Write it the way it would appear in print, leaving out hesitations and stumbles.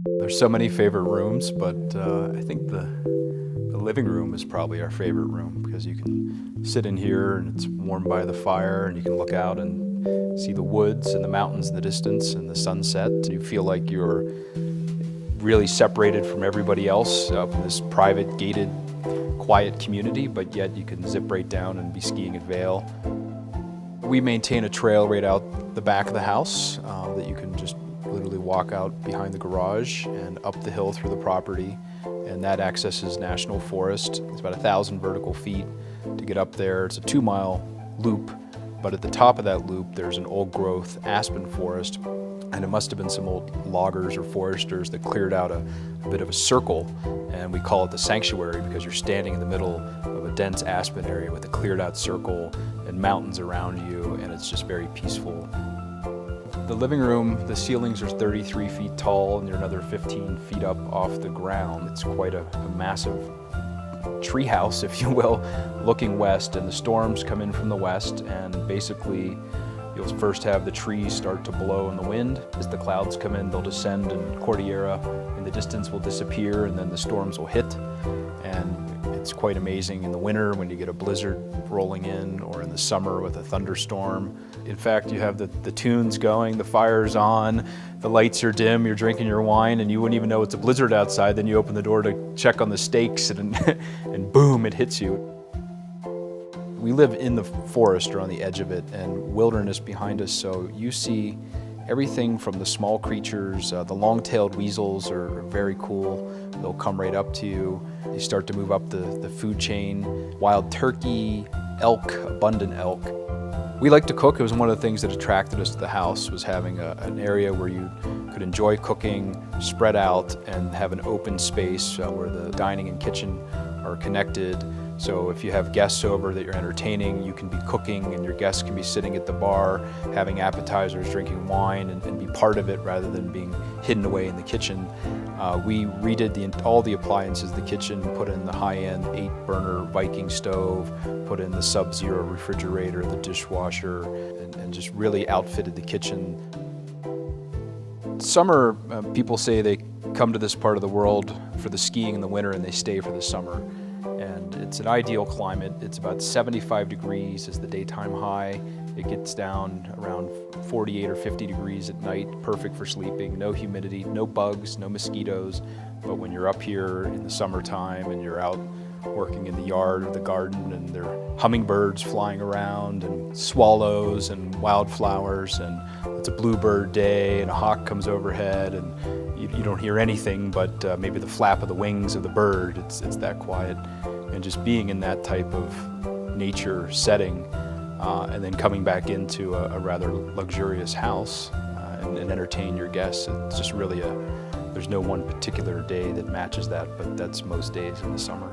There's so many favorite rooms, but I think the living room is probably our favorite room because you can sit in here and it's warm by the fire and you can look out and see the woods and the mountains in the distance and the sunset. And you feel like you're really separated from everybody else up in this private, gated, quiet community, but yet you can zip right down and be skiing at Vail. We maintain a trail right out the back of the house that you can just literally walk out behind the garage and up the hill through the property, and that accesses National Forest. It's about 1,000 vertical feet to get up there. It's a 2-mile loop, but at the top of that loop there's an old growth aspen forest, and it must have been some old loggers or foresters that cleared out a bit of a circle, and we call it the sanctuary because you're standing in the middle of a dense aspen area with a cleared out circle and mountains around you, and it's just very peaceful. The living room, the ceilings are 33 feet tall and they're another 15 feet up off the ground. It's quite a massive tree house, if you will, looking west, and the storms come in from the west, and basically you'll first have the trees start to blow in the wind. As the clouds come in, they'll descend and Cordillera in the distance will disappear, and then the storms will hit. And it's quite amazing in the winter when you get a blizzard rolling in, or in the summer with a thunderstorm. In fact, you have the tunes going, the fire's on, the lights are dim, you're drinking your wine, and you wouldn't even know it's a blizzard outside. Then you open the door to check on the stakes, and, and boom, it hits you. We live in the forest or on the edge of it, and wilderness behind us, so you see everything from the small creatures. The long-tailed weasels are very cool. They'll come right up to you. You start to move up the food chain. Wild turkey, elk, abundant elk. We like to cook. It was one of the things that attracted us to the house, was having an area where you could enjoy cooking, spread out, and have an open space where the dining and kitchen are connected. So if you have guests over that you're entertaining, you can be cooking and your guests can be sitting at the bar, having appetizers, drinking wine, and be part of it rather than being hidden away in the kitchen. We redid all the appliances, the kitchen, put in the high-end 8-burner Viking stove, put in the Sub-Zero refrigerator, the dishwasher, and just really outfitted the kitchen. Summer, people say they come to this part of the world for the skiing in the winter and they stay for the summer. And it's an ideal climate. It's about 75 degrees is the daytime high. It gets down around 48 or 50 degrees at night, perfect for sleeping. No humidity, no bugs, no mosquitoes. But when you're up here in the summertime and you're out working in the yard or the garden, and there are hummingbirds flying around and swallows and wildflowers, and it's a bluebird day and a hawk comes overhead, and you don't hear anything but maybe the flap of the wings of the bird. It's that quiet. And just being in that type of nature setting, and then coming back into a rather luxurious house and entertain your guests, it's just really there's no one particular day that matches that, but that's most days in the summer.